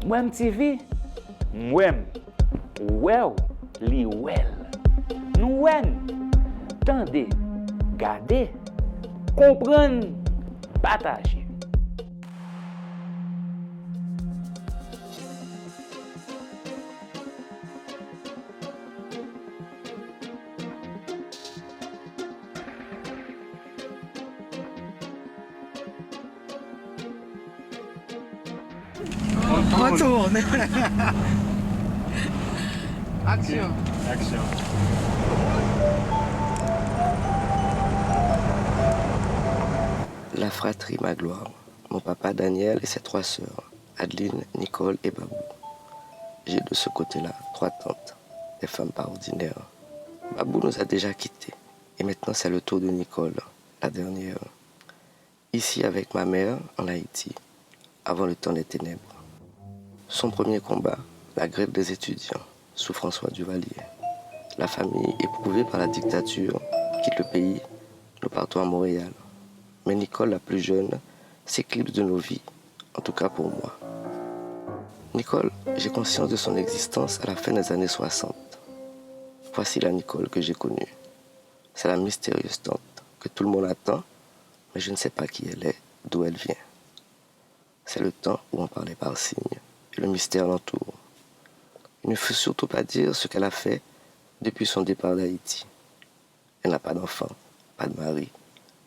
Moi TV, moi wow, li well. Nous tendez, gardez, comprendre, partager. Retourne. Action. Action. La fratrie Magloire. Mon papa Daniel et ses 3 sœurs, Adeline, Nicole et Babou. J'ai de ce côté-là 3 tantes, des femmes pas ordinaires. Babou nous a déjà quittés. Et maintenant c'est le tour de Nicole, la dernière. Ici avec ma mère, en Haïti, avant le temps des ténèbres. Son premier combat, la grève des étudiants, sous François Duvalier. La famille, éprouvée par la dictature, quitte le pays. Nous partons à Montréal. Mais Nicole, la plus jeune, s'éclipse de nos vies, en tout cas pour moi. Nicole, j'ai conscience de son existence à la fin des années 60. Voici la Nicole que j'ai connue. C'est la mystérieuse tante que tout le monde attend, mais je ne sais pas qui elle est, d'où elle vient. C'est le temps où on parlait par signe, et le mystère l'entoure. Il ne faut surtout pas dire ce qu'elle a fait depuis son départ d'Haïti. Elle n'a pas d'enfant, pas de mari.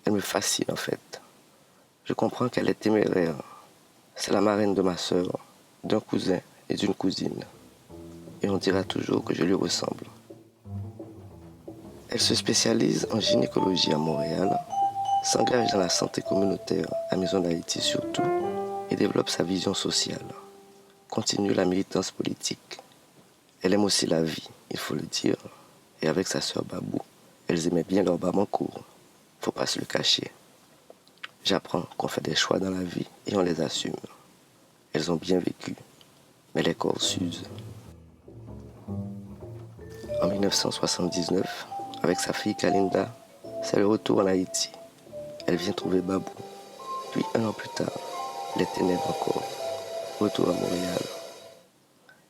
Elle me fascine en fait. Je comprends qu'elle est téméraire. C'est la marraine de ma sœur, d'un cousin et d'une cousine. Et on dira toujours que je lui ressemble. Elle se spécialise en gynécologie à Montréal, s'engage dans la santé communautaire à Maison d'Haïti surtout, et développe sa vision sociale. Continue la militance politique. Elle aime aussi la vie, il faut le dire. Et avec sa sœur Babou, elles aimaient bien leur babancourt. Faut pas se le cacher. J'apprends qu'on fait des choix dans la vie et on les assume. Elles ont bien vécu, mais les corps s'usent. En 1979, avec sa fille Kalinda, c'est le retour en Haïti. Elle vient trouver Babou. Puis 1 an plus tard, les ténèbres encore. Retour à Montréal.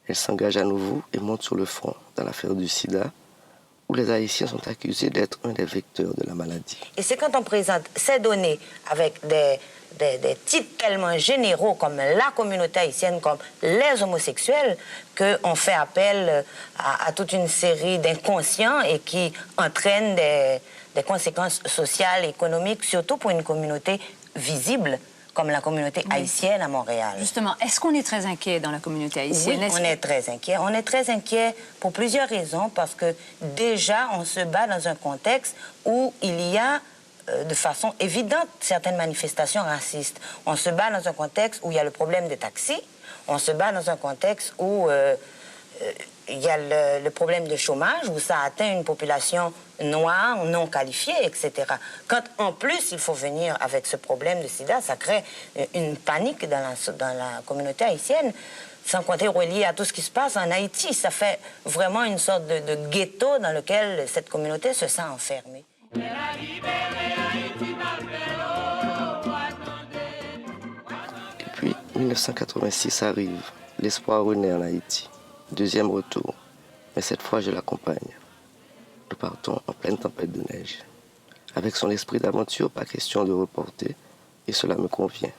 Elle s'engage à nouveau et monte sur le front dans l'affaire du sida, où les Haïtiens sont accusés d'être un des vecteurs de la maladie. Et c'est quand on présente ces données avec des titres tellement généraux comme la communauté haïtienne, comme les homosexuels, qu'on fait appel à toute une série d'inconscients et qui entraînent des conséquences sociales et économiques, surtout pour une communauté visible comme la communauté haïtienne à Montréal. Justement, est-ce qu'on est très inquiet dans la communauté haïtienne? Oui, on est très inquiet. On est très inquiet pour plusieurs raisons, parce que déjà, on se bat dans un contexte où il y a de façon évidente certaines manifestations racistes. On se bat dans un contexte où il y a le problème des taxis. On se bat dans un contexte où il y a le problème de chômage, où ça atteint une population noire, non qualifiée, etc. Quand en plus il faut venir avec ce problème de sida, ça crée une panique dans la communauté haïtienne, sans compter relié à tout ce qui se passe en Haïti. Ça fait vraiment une sorte de ghetto dans lequel cette communauté se sent enfermée. Et puis, 1986 arrive. L'espoir renaît en Haïti. Deuxième retour. Mais cette fois, je l'accompagne. Nous partons en pleine tempête de neige. Avec son esprit d'aventure, pas question de reporter, et cela me convient.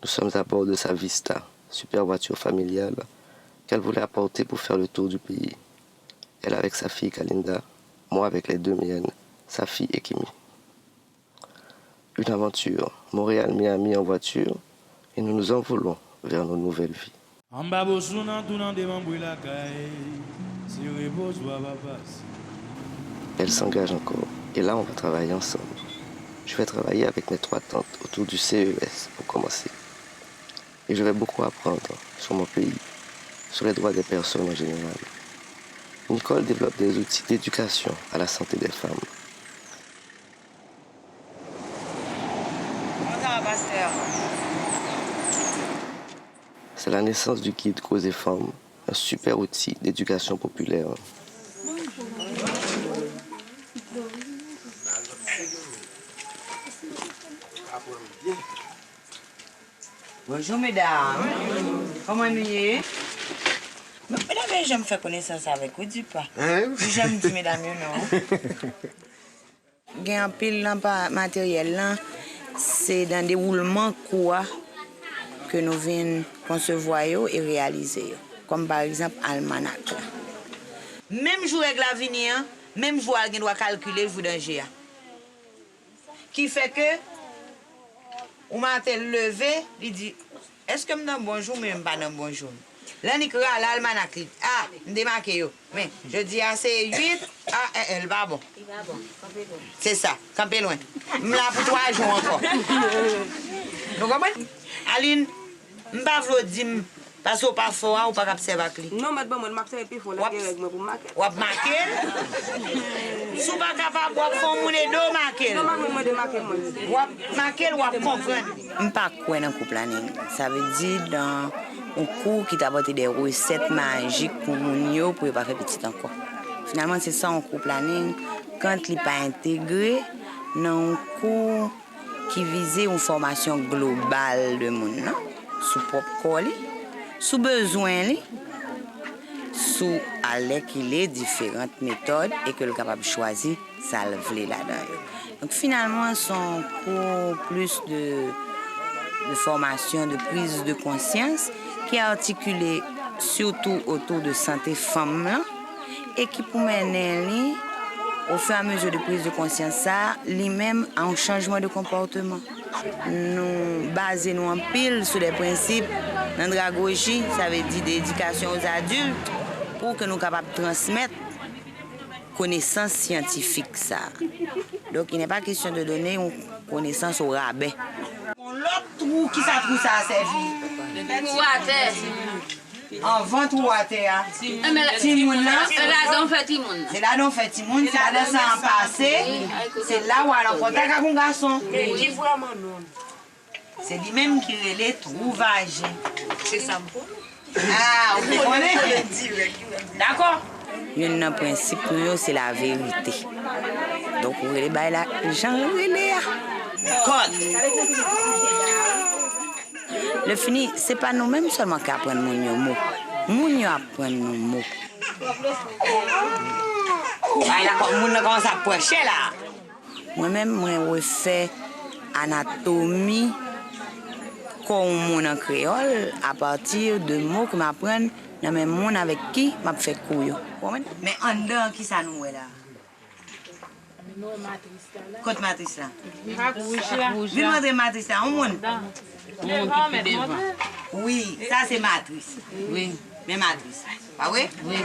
Nous sommes à bord de sa Vista, super voiture familiale, qu'elle voulait apporter pour faire le tour du pays. Elle avec sa fille Kalinda, moi avec les 2 miennes, sa fille Ekimi. Une aventure, Montréal-Miami en voiture, et nous nous envolons vers nos nouvelles vies. Elle s'engage encore, et là on va travailler ensemble. Je vais travailler avec mes 3 tantes autour du CES pour commencer. Et je vais beaucoup apprendre sur mon pays, sur les droits des personnes en général. Nicole développe des outils d'éducation à la santé des femmes. C'est la naissance du guide Cause et Femmes, un super outil d'éducation populaire. Bonjour, mesdames. Comment vous êtes? Mesdames, j'aime faire connaissance avec vous, dis pas. J'aime dire mesdames, non. Il y a un pile matériel là, c'est dans des roulements quoi que nous venons concevoir et réaliser. Comme par exemple almanach. Même jour avec l'avenir, même jour elle doit calculer le danger. Qui fait que on m'a levé, il dit est-ce que je suis dans bon jour mais je ne suis pas dans bon jour. Là, il y a l'almanach. Ah, je démarque. Mais je dis, ah, c'est 8. Ah, elle va bon. C'est ça, campé loin. Je suis là pour 3 jours encore. Vous comprenez? Aline, je ne vais pas vous dire, parce que vous pas fort ou pas observer avec lui. Non, madame, je m'observe plus fort là pour marquer. Vous marquez? Si vous pas capable de faire mon dos marquer. Non, moi de marquer moi. Vous marquez ou vous comprenez? Je ne pas quoi dans le planning. Ça veut dire dans un cours qui t'a apporté des recettes magiques pour nous pour pas faire petit encore. Finalement, c'est ça un cours planning quand il n'est pas intégré dans un cours qui visait une formation globale de monde, sous propre corps, sous besoin, sous avec qu'il est différentes méthodes et que le capable de choisir ça le voulait là-dedans. Donc finalement, son cours plus de formation, de prise de conscience qui est articulé surtout autour de santé femme et qui pour mener au fur et à mesure de prise de conscience ça, lui-même a un changement de comportement. Nous basons en pile sur les principes d'andragogie, ça veut dire d'éducation aux adultes, pour que nous soyons capables de transmettre connaissance scientifique ça. Donc il n'est pas question de donner une connaissance au rabais. L'autre trou qui ça a servi? En vente ou à terre? Timoun là? C'est là dont fait Timoun. C'est là dont fait Timoun, c'est là dont ça en passé. C'est là où elle a en contact avec un garçon. C'est lui-même qui relève trouvage. C'est ça. Ah, vous comprenez? D'accord? Il y a un principe, c'est la vérité. Donc, vous relèvez là, j'en relève. Code. Le fini, ce n'est pas nous-mêmes seulement qui apprenons nos mots. Nous apprenons nos mots. Nous commençons à pocher là. Moi-même, je refais anatomie comme mon créole à partir de mots que m'apprennent dans mes mondes avec qui je fais couille. Mais en dedans, qui ça nous est là? Côte matrice là. Viens montrer matrice là, on monte. Oui, ça c'est matrice. Oui, mais matrice. Ah oui? Oui.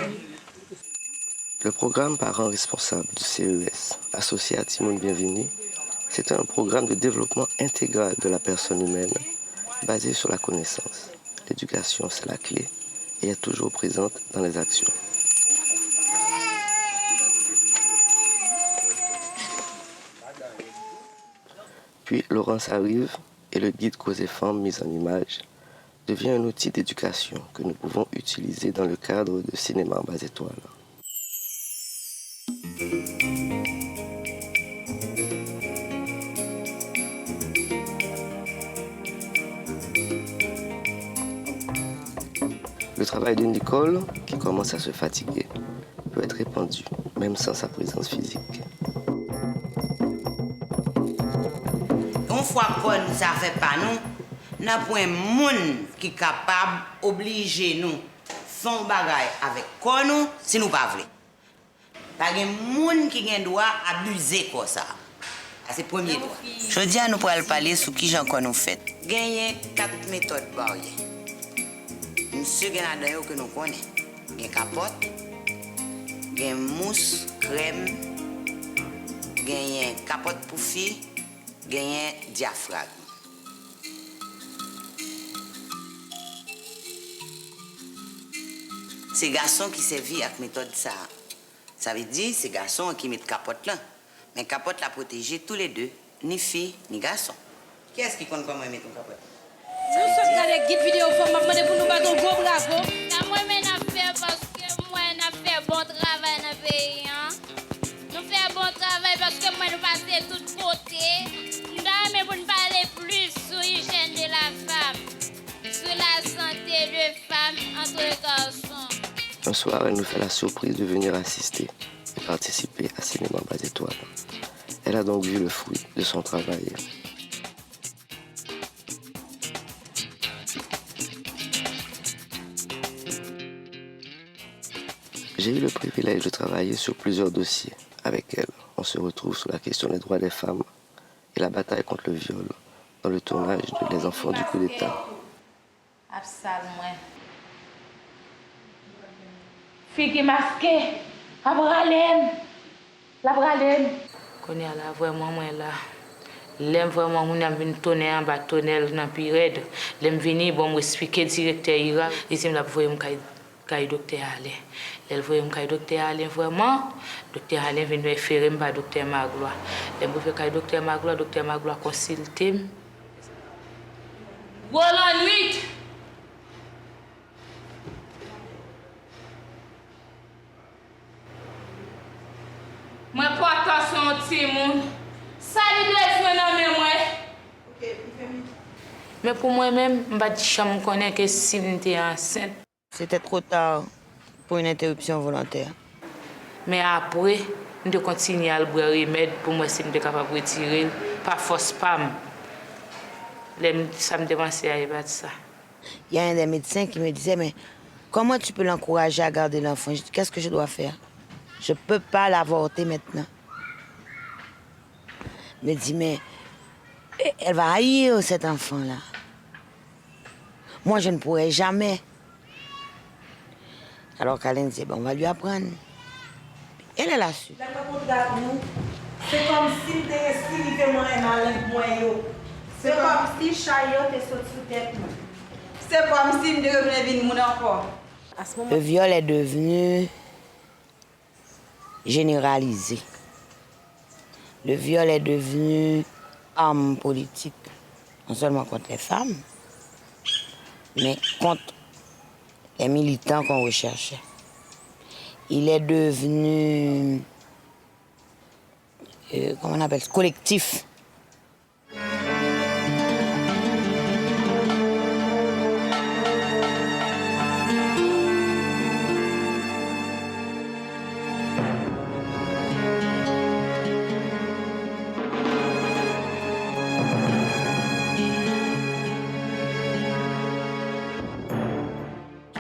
Le programme Parents responsables du CES, associé à Timoun Bienvenu, c'est un programme de développement intégral de la personne humaine basé sur la connaissance. L'éducation, c'est la clé et est toujours présente dans les actions. Puis Laurence arrive et le guide Cause et Femmes mis en image devient un outil d'éducation que nous pouvons utiliser dans le cadre de cinéma en bas étoile. Le travail de Nicole, qui commence à se fatiguer, peut être répandu, même sans sa présence physique. Une fois que nous ne fait pas nous, n'a point monde qui est capable d'obliger nous faire un bagage avec nous si nous ne pas voulons. Pas de monde qui a droit abuser comme ça. C'est le premier droit. Je dis à nous pour parler sur qui j'en nous fait. Il y a 4 méthodes barrières. Monsieur Ganadon que nous connaissons. Il y a capote, il y a mousse, crème, il y a capote pour filles, il y a diaphragme. C'est garçons qui servent avec méthode ça. Ça veut dire c'est garçons qui mettent capote là. Mais capote la protéger tous les deux, ni filles ni garçons. Qui est-ce qui compte comment mettre une capote? Nous sommes dans les guides vidéo pour nous battre un gros bravo. Moi, je fais parce que moi, je fais bon travail dans le pays. Nous faisons bon travail parce que moi, nous passons de tous côtés. Nous avons pour nous parler plus sur l'hygiène de la femme. entre les garçons. Un soir, elle nous fait la surprise de venir assister et participer à Cinéma Bas Étoile. Elle a donc vu le fruit de son travail. J'ai eu le privilège de travailler sur plusieurs dossiers avec elle. On se retrouve sur la question des droits des femmes et la bataille contre le viol dans le tournage de Les Enfants du coup d'État. Absolument. Fille qui masquée, la bralène. Connais là vraiment moi là. L'aime vraiment on a venu tourner en bas tunnel dans période. L'aime venir bon expliquer directeur Ira, il me la voyer me docteur Alain. Elle voyait me docteur Alain vraiment. Docteur Alain vient me faire me docteur Magloire. L'aime faire docteur Magloire consulter. Voilà nuit. Moi pas attention petit monde. Ça lui laisse dans moi. Mais pour moi-même, je ne connais que si j'étais enceinte. C'était trop tard pour une interruption volontaire. Mais après, je continue à boire remède pour moi si je suis capable de retirer. Pas force pas. Ça me dérange à ça. Il y a un des médecins qui me disait, mais comment tu peux l'encourager à garder l'enfant? Je dis, qu'est-ce que je dois faire? Je ne peux pas l'avorter maintenant. Il me dit, mais elle va haïr cet enfant-là. Moi, je ne pourrai jamais. Alors Kalen dit, bon, on va lui apprendre. Elle a su. C'est comme si tu es C'est comme si Chaillot est sorti sous tête. C'est comme si je devenais venir mon enfant. Le viol est devenu généralisé. Le viol est devenu arme politique, non seulement contre les femmes, mais contre les militants qu'on recherchait. Il est devenu, comment on appelle ça, collectif.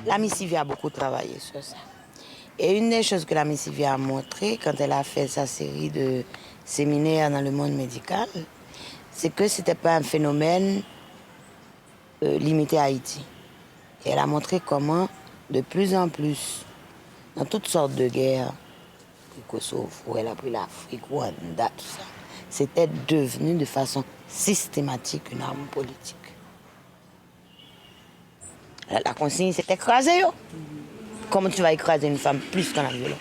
La Missivia a beaucoup travaillé sur ça. Et une des choses que la Missivia a montré quand elle a fait sa série de séminaires dans le monde médical, c'est que ce n'était pas un phénomène limité à Haïti. Et elle a montré comment, de plus en plus, dans toutes sortes de guerres, le Kosovo, elle a pris l'Afrique, Rwanda, tout ça, c'était devenu de façon systématique une arme politique. La consigne, c'est écraser. Yo. Comment tu vas écraser une femme plus qu'en la violence?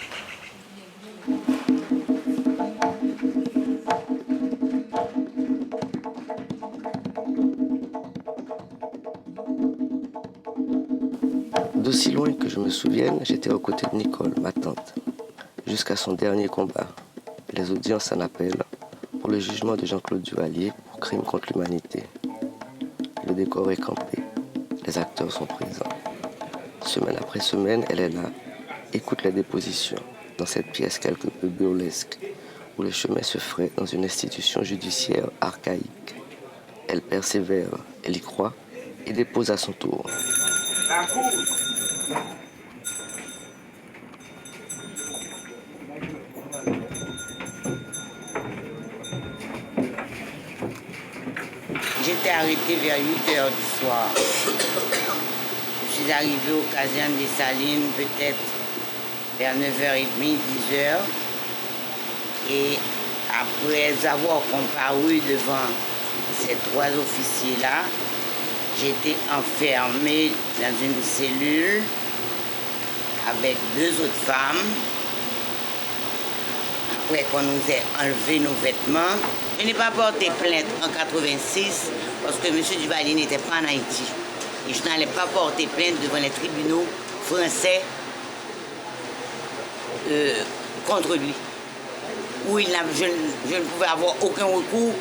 D'aussi loin que je me souvienne, j'étais aux côtés de Nicole, ma tante, jusqu'à son dernier combat, les audiences en appel pour le jugement de Jean-Claude Duvalier pour crime contre l'humanité. Le décor est campé. Les acteurs sont présents. Semaine après semaine, elle est là, écoute les dépositions, dans cette pièce quelque peu burlesque, où le chemin se ferait dans une institution judiciaire archaïque. Elle persévère, elle y croit, et dépose à son tour. La cour. J'étais arrêtée vers 8h du soir. Je suis arrivée au caserne des Salines peut-être vers 9h30, 10h. Et après avoir comparu devant ces trois officiers-là, j'étais enfermée dans une cellule avec deux autres femmes. Après qu'on nous ait enlevé nos vêtements, je n'ai pas porté plainte en 86 parce que M. Duvalier n'était pas en Haïti. Et je n'allais pas porter plainte devant les tribunaux français contre lui. Où je ne pouvais avoir aucun recours.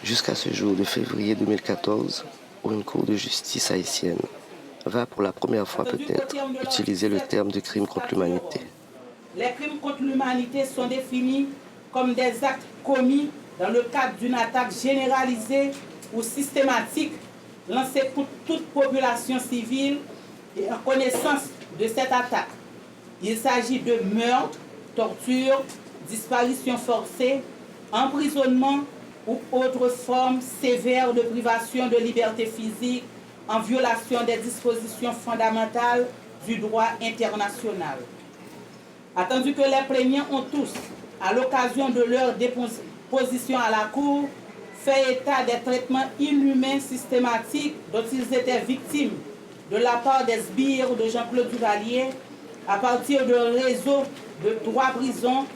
Jusqu'à ce jour de février 2014, où une cour de justice haïtienne va pour la première fois peut-être utiliser le terme de crime contre l'humanité. Les crimes contre l'humanité sont définis comme des actes commis dans le cadre d'une attaque généralisée ou systématique lancée contre toute population civile et en connaissance de cette attaque. Il s'agit de meurtre, torture, disparition forcée, emprisonnement ou autres formes sévères de privation de liberté physique en violation des dispositions fondamentales du droit international. Attendu que les plaignants ont tous, à l'occasion de leur déposition à la Cour, fait état des traitements inhumains systématiques dont ils étaient victimes de la part des sbires de Jean-Claude Duvalier à partir d'un réseau de 3 prisons,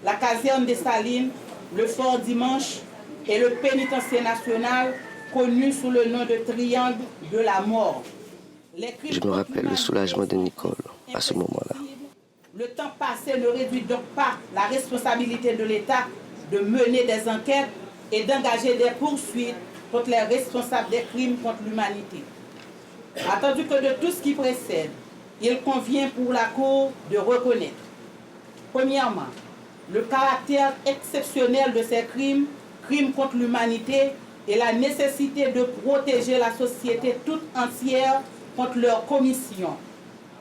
la caserne des Salines, le Fort Dimanche et le pénitencier national connu sous le nom de Triangle de la mort. Je me rappelle le soulagement de Nicole à ce moment-là. Le temps passé ne réduit donc pas la responsabilité de l'État de mener des enquêtes et d'engager des poursuites contre les responsables des crimes contre l'humanité. Attendu que de tout ce qui précède, il convient pour la Cour de reconnaître, premièrement, le caractère exceptionnel de ces crimes, crimes contre l'humanité, et la nécessité de protéger la société toute entière contre leur commission,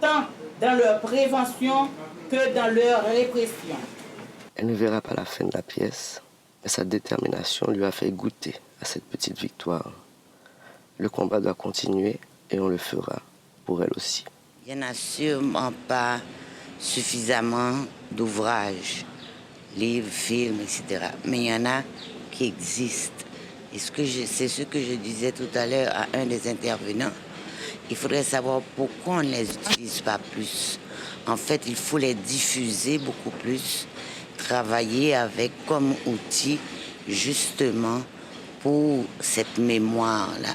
tant dans leur prévention que dans leur répression. Elle ne verra pas la fin de la pièce, mais sa détermination lui a fait goûter à cette petite victoire. Le combat doit continuer et on le fera pour elle aussi. Il n'y en a sûrement pas suffisamment d'ouvrages, livres, films, etc. Mais il y en a qui existent. Et c'est ce que je disais tout à l'heure à un des intervenants. Il faudrait savoir pourquoi on ne les utilise pas plus. En fait, il faut les diffuser beaucoup plus, travailler avec comme outil justement pour cette mémoire-là.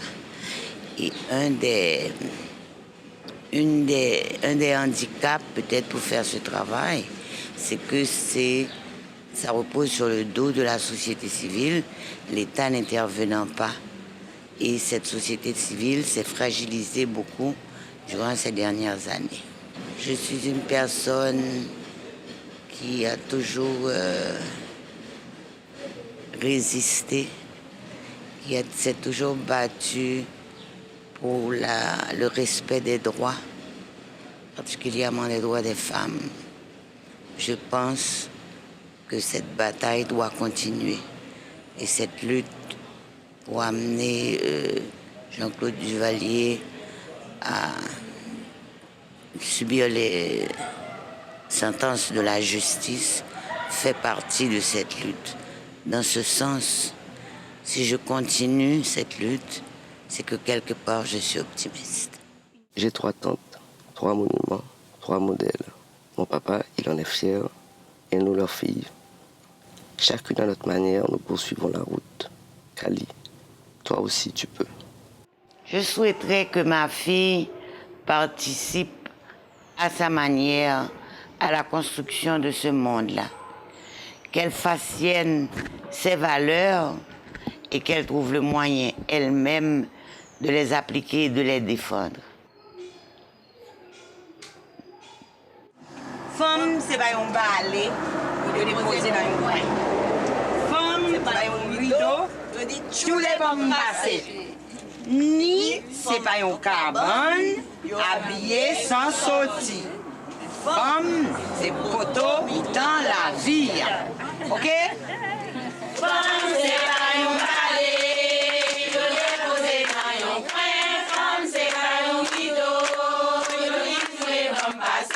Et un des handicaps peut-être pour faire ce travail, c'est que ça repose sur le dos de la société civile, l'État n'intervenant pas. Et cette société civile s'est fragilisée beaucoup durant ces dernières années. Je suis une personne qui a toujours résisté, qui s'est toujours battue pour le respect des droits, particulièrement les droits des femmes. Je pense que cette bataille doit continuer. Et cette lutte pour amener Jean-Claude Duvalier à subir les sentences de la justice fait partie de cette lutte. Dans ce sens, si je continue cette lutte, c'est que quelque part je suis optimiste. J'ai 3 tantes, 3 monuments, 3 modèles. Mon papa, il en est fier, et nous, leurs filles. Chacune à notre manière, nous poursuivons la route. Kali, toi aussi tu peux. Je souhaiterais que ma fille participe à sa manière à la construction de ce monde-là. Qu'elle fasse sienne ses valeurs et qu'elle trouve le moyen elle-même de les appliquer et de les défendre. Femme, c'est pas un balai, vous devez poser dans un coin. Femme, c'est pas un rideau, vous dites tous les pommes passées. Ni, c'est pas un cabane, habillé sans sortir. Femme, c'est poteau, il tend la vie. OK? Femme, c'est pas un balai, vous devez poser dans un coin. Femme, c'est pas un rideau, vous dites tous les pommes passées.